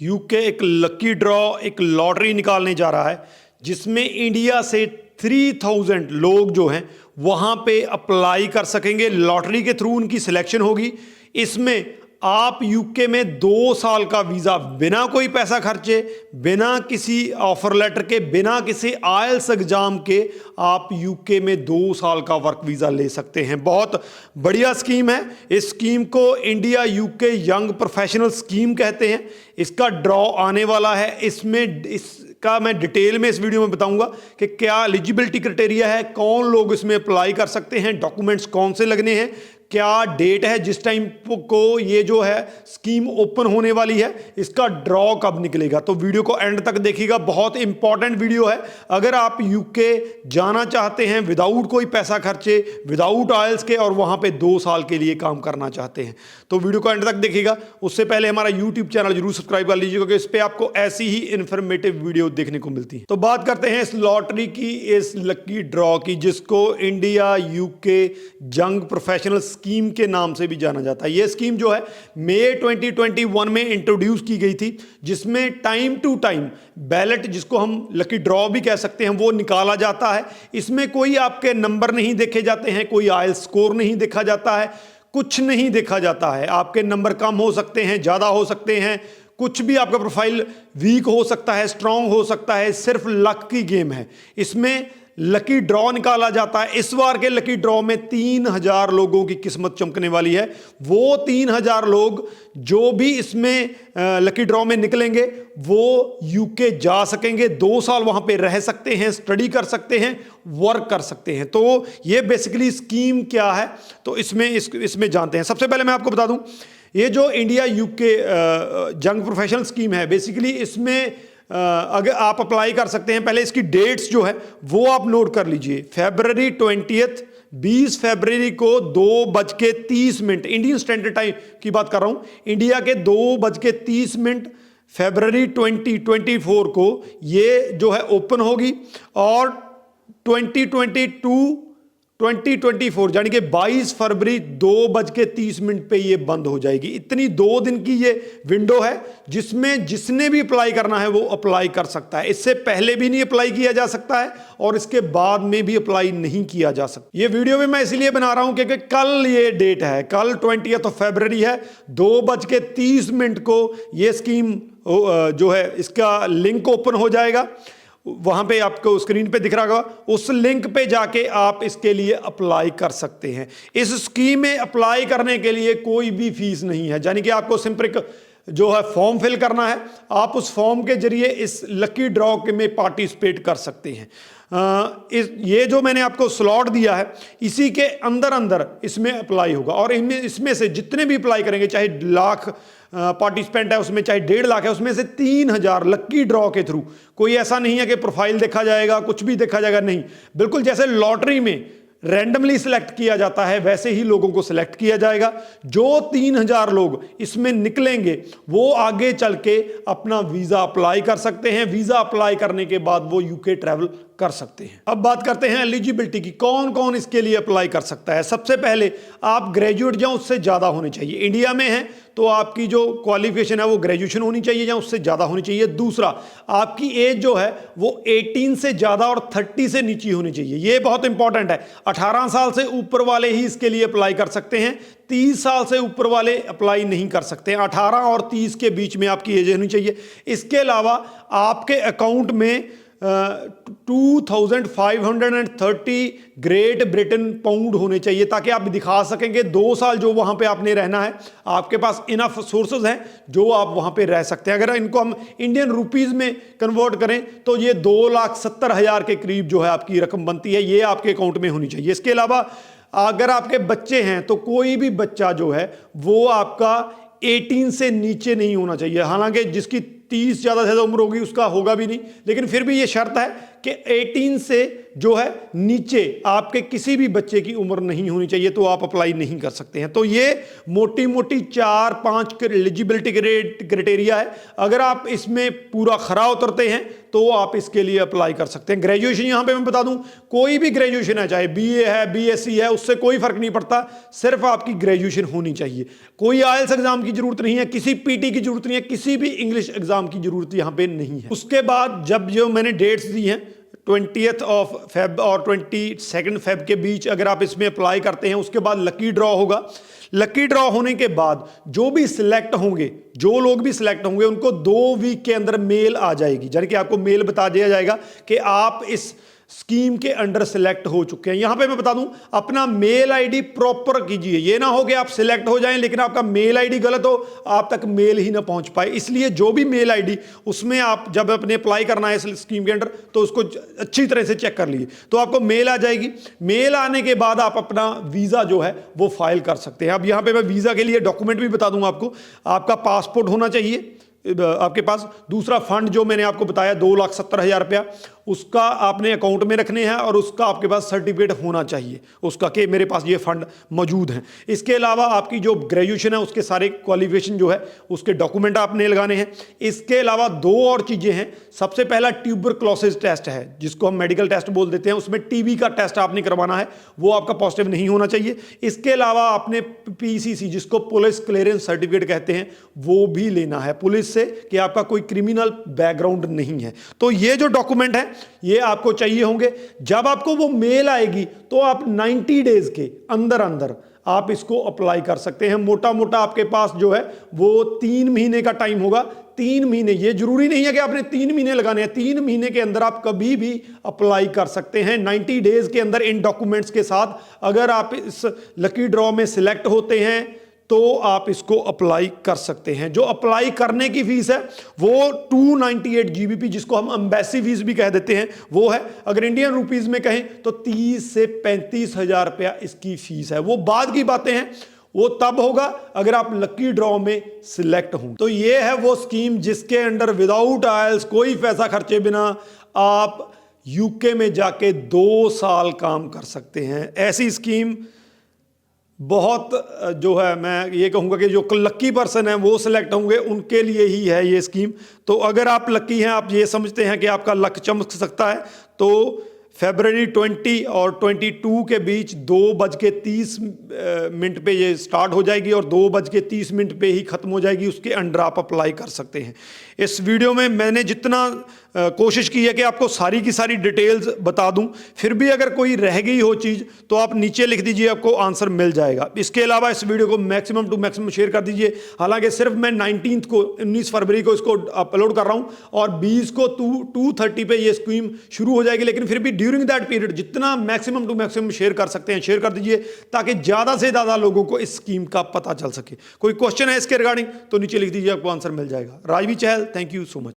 UK एक lucky draw, एक lottery निकालने जा रहा है जिसमें इंडिया से 3000 लोग जो हैं वहां पे अप्लाई कर सकेंगे। लॉटरी के थ्रू उनकी सिलेक्शन होगी। इसमें आप यूके में 2 साल का वीज़ा बिना कोई पैसा खर्चे, बिना किसी ऑफर लेटर के, बिना किसी आइल्स एग्जाम के आप यूके में 2 साल का वर्क वीज़ा ले सकते हैं। बहुत बढ़िया स्कीम है। इस स्कीम को India UK young professional scheme कहते हैं। इसका ड्रॉ आने वाला है। इसका मैं डिटेल में इस वीडियो में बताऊंगा कि क्या एलिजिबिलिटी क्राइटेरिया है, कौन लोग इसमें अप्लाई कर सकते हैं, डॉक्यूमेंट्स कौन से लगने हैं, क्या डेट है जिस टाइम को ये जो है स्कीम ओपन होने वाली है, इसका ड्रॉ कब निकलेगा। तो वीडियो को एंड तक देखिएगा, बहुत इंपॉर्टेंट वीडियो है। अगर आप यूके जाना चाहते हैं विदाउट कोई पैसा खर्चे, विदाउट आइल्स के, और वहां पे 2 साल के लिए काम करना चाहते हैं तो वीडियो को एंड तक देखिएगा। उससे पहले हमारा यूट्यूब चैनल जरूर सब्सक्राइब कर लीजिएगा क्योंकि इस पर आपको ऐसी ही इंफॉर्मेटिव वीडियो देखने को मिलती है। तो बात करते हैं इस लॉटरी की, इस लकी ड्रॉ की, जिसको India UK young professional scheme के नाम से भी जाना जाता है। यह स्कीम जो है मई 2021 में इंट्रोड्यूस की गई थी, जिसमें टाइम टू टाइम बैलेट, जिसको हम लकी ड्रॉ भी कह सकते हैं, वो निकाला जाता है। इसमें कोई आपके नंबर नहीं देखे जाते हैं, कोई आइल्स स्कोर नहीं देखा जाता है, कुछ नहीं देखा जाता है। आपके नंबर कम हो सकते हैं, ज़्यादा हो सकते हैं, कुछ भी, आपका प्रोफाइल वीक हो सकता है, स्ट्रांग हो सकता है। सिर्फ लक की गेम है। इसमें लकी ड्रॉ निकाला जाता है। इस बार के लकी ड्रॉ में 3000 लोगों की किस्मत चमकने वाली है। वो 3000 लोग जो भी इसमें लकी ड्रॉ में निकलेंगे वो यूके जा सकेंगे, 2 साल वहां पे रह सकते हैं, स्टडी कर सकते हैं, वर्क कर सकते हैं। तो ये बेसिकली स्कीम क्या है, तो इसमें जानते हैं। सबसे पहले मैं आपको बता दूं, ये जो India UK young professional scheme है, बेसिकली इसमें अगर आप अप्लाई कर सकते हैं। पहले इसकी डेट्स जो है वो आप नोट कर लीजिए। फरवरी 20, 20 फरवरी को 2:30 इंडियन स्टैंडर्ड टाइम की बात कर रहा हूं। इंडिया के 2:30 फरवरी 2024 को ये जो है ओपन होगी और 2024 यानी कि 22 फरवरी 2:30 पे ये बंद हो जाएगी। इतनी 2 दिन की ये विंडो है जिसमें जिसने भी अप्लाई करना है वो अप्लाई कर सकता है। इससे पहले भी नहीं अप्लाई किया जा सकता है और इसके बाद में भी अप्लाई नहीं किया जा सकता। ये वीडियो भी मैं इसलिए बना रहा हूं क्योंकि कल ये डेट है, कल 20 फरवरी है, 2:30 को ये स्कीम जो है इसका लिंक ओपन हो जाएगा। वहां पे आपको स्क्रीन पे दिख रहा होगा, उस लिंक पे जाके आप इसके लिए अप्लाई कर सकते हैं। इस स्कीम में अप्लाई करने के लिए कोई भी फीस नहीं है, यानी कि आपको सिंपल जो है फॉर्म फिल करना है। आप उस फॉर्म के जरिए इस लकी ड्रॉ में पार्टिसिपेट कर सकते हैं। ये जो मैंने आपको स्लॉट दिया है इसी के अंदर इसमें अप्लाई होगा और इसमें से जितने भी अप्लाई करेंगे, चाहे लाख पार्टिसिपेंट है उसमें, चाहे 1.5 लाख है उसमें से 3000 लकी ड्रॉ के थ्रू। कोई ऐसा नहीं है कि प्रोफाइल देखा जाएगा, कुछ भी देखा जाएगा, नहीं। बिल्कुल जैसे लॉटरी में रैंडमली सिलेक्ट किया जाता है वैसे ही लोगों को सिलेक्ट किया जाएगा। जो 3000 लोग इसमें निकलेंगे वो आगे चल के अपना वीजा अप्लाई कर सकते हैं। वीजा अप्लाई करने के बाद वो यूके ट्रैवल कर सकते हैं। अब बात करते हैं एलिजिबिलिटी की, कौन कौन इसके लिए अप्लाई कर सकता है। सबसे पहले आप ग्रेजुएट या उससे ज्यादा होने चाहिए। इंडिया में है तो आपकी जो क्वालिफिकेशन है वो ग्रेजुएशन होनी चाहिए या उससे ज्यादा होनी चाहिए। दूसरा, आपकी एज जो है वो 18 से ज्यादा और 30 से नीचे होनी चाहिए। ये बहुत इंपॉर्टेंट है। 18 साल से ऊपर वाले ही इसके लिए अप्लाई कर सकते हैं, 30 साल से ऊपर वाले अप्लाई नहीं कर सकते। 18 और 30 के बीच में आपकी एज होनी चाहिए। इसके अलावा आपके अकाउंट में 2530 ग्रेट ब्रिटेन पाउंड होने चाहिए ताकि आप दिखा सकेंगे 2 साल जो वहां पे आपने रहना है, आपके पास इनफ सोर्सेज हैं जो आप वहां पे रह सकते हैं। अगर इनको हम इंडियन रुपीज में कन्वर्ट करें तो ये 2,70,000 के करीब जो है आपकी रकम बनती है। ये आपके अकाउंट में होनी चाहिए। इसके अलावा अगर आपके बच्चे हैं तो कोई भी बच्चा जो है वो आपका 18 से नीचे नहीं होना चाहिए। हालांकि जिसकी 30 ज़्यादा से ज़्यादा उम्र होगी उसका होगा भी नहीं, लेकिन फिर भी ये शर्त है कि 18 से जो है नीचे आपके किसी भी बच्चे की उम्र नहीं होनी चाहिए, तो आप अप्लाई नहीं कर सकते हैं। तो ये मोटी मोटी 4-5 एलिजिबिलिटी क्राइटेरिया है। अगर आप इसमें पूरा खरा उतरते हैं तो आप इसके लिए अप्लाई कर सकते हैं। ग्रेजुएशन यहां पे मैं बता दूं, कोई भी ग्रेजुएशन है, चाहे बीए है, बीएससी है, उससे कोई फर्क नहीं पड़ता, सिर्फ आपकी ग्रेजुएशन होनी चाहिए। कोई आईएलटीएस एग्जाम की जरूरत नहीं है, किसी पीटी की जरूरत नहीं है, किसी भी इंग्लिश एग्जाम की जरूरत यहां पे नहीं है। उसके बाद जब जो मैंने डेट्स दी हैं 20th ऑफ फेब और 22nd फेब के बीच अगर आप इसमें अप्लाई करते हैं, उसके बाद लकी ड्रॉ होगा। लकी ड्रॉ होने के बाद जो भी सिलेक्ट होंगे, जो लोग भी सिलेक्ट होंगे, उनको 2 वीक के अंदर मेल आ जाएगी, यानी कि आपको मेल बता दिया जाएगा कि आप इस स्कीम के अंडर सिलेक्ट हो चुके हैं। यहां पे मैं बता दूं, अपना मेल आईडी प्रॉपर कीजिए। ये ना हो कि आप सिलेक्ट हो जाएं लेकिन आपका मेल आईडी गलत हो, आप तक मेल ही ना पहुंच पाए। इसलिए जो भी मेल आईडी, उसमें आप जब अपने अप्लाई करना है इस स्कीम के अंडर, तो उसको अच्छी तरह से चेक कर लीजिए, तो आपको मेल आ जाएगी। मेल आने के बाद आप अपना वीजा जो है वो फाइल कर सकते हैं। अब यहां पे मैं वीजा के लिए डॉक्यूमेंट भी बता दूंगा आपको। आपका पासपोर्ट होना चाहिए आपके पास। दूसरा, फंड जो मैंने आपको बताया 2,70,000 रुपया, उसका आपने अकाउंट में रखने हैं और उसका आपके पास सर्टिफिकेट होना चाहिए उसका कि मेरे पास ये फंड मौजूद हैं। इसके अलावा आपकी जो ग्रेजुएशन है उसके सारे क्वालिफिकेशन जो है उसके डॉक्यूमेंट आपने लगाने हैं। इसके अलावा 2 और चीज़ें हैं। सबसे पहला ट्यूबरक्लोसिस टेस्ट है, जिसको हम मेडिकल टेस्ट बोल देते हैं। उसमें टीबी का टेस्ट आपने करवाना है, वो आपका पॉजिटिव नहीं होना चाहिए। इसके अलावा आपने पीसीसी, जिसको पुलिस क्लियरेंस सर्टिफिकेट कहते हैं, वो भी लेना है पुलिस से कि आपका कोई क्रिमिनल बैकग्राउंड नहीं है। तो ये जो डॉक्यूमेंट है ये आपको चाहिए होंगे। जब आपको वो मेल आएगी तो आप 90 डेज के अंदर अंदर आप इसको अप्लाई कर सकते हैं। मोटा मोटा आपके पास जो है वो 3 महीने का टाइम होगा। 3 महीने, ये जरूरी नहीं है कि आपने 3 महीने लगाने हैं, 3 महीने के अंदर आप कभी भी अप्लाई कर सकते हैं। 90 डेज के अंदर इन डॉक्यूमेंट्स के साथ अगर आप इस लकी ड्रॉ में सिलेक्ट होते हैं तो आप इसको अप्लाई कर सकते हैं। जो अप्लाई करने की फीस है वो 298 GBP, जिसको हम एम्बेसी फीस भी कह देते हैं, वो है। अगर इंडियन रुपीस में कहें तो 30 से 35 हजार रुपया इसकी फीस है। वो बाद की बातें हैं, वो तब होगा अगर आप लकी ड्रॉ में सिलेक्ट हों। तो ये है वो स्कीम जिसके अंडर विदाउट आईएलटीएस, कोई पैसा खर्चे बिना आप यूके में जाके 2 साल काम कर सकते हैं। ऐसी स्कीम बहुत जो है, मैं ये कहूँगा कि जो लक्की पर्सन है वो सिलेक्ट होंगे, उनके लिए ही है ये स्कीम। तो अगर आप लक्की हैं, आप ये समझते हैं कि आपका लक चमक सकता है, तो फरवरी 20 और 22 के बीच 2:30 पे ये स्टार्ट हो जाएगी और 2:30 पे ही ख़त्म हो जाएगी। उसके अंडर आप अप्लाई कर सकते हैं। इस वीडियो में मैंने जितना कोशिश की है कि आपको सारी की सारी डिटेल्स बता दूं। फिर भी अगर कोई रह गई हो चीज़ तो आप नीचे लिख दीजिए, आपको आंसर मिल जाएगा। इसके अलावा इस वीडियो को मैक्सिमम टू मैक्सिमम शेयर कर दीजिए। हालांकि सिर्फ मैं 19 फरवरी को इसको अपलोड कर रहा हूं और 20 को 2:30 पे ये स्कीम शुरू हो जाएगी, लेकिन फिर भी ड्यूरिंग दैट पीरियड जितना मैक्सिमम टू मैक्सिमम शेयर कर सकते हैं शेयर कर दीजिए, ताकि ज़्यादा से ज़्यादा लोगों को इस स्कीम का पता चल सके। कोई क्वेश्चन है इसके रिगार्डिंग तो नीचे लिख दीजिए, आपको आंसर मिल जाएगा। राजवी चहल, थैंक यू सो मच।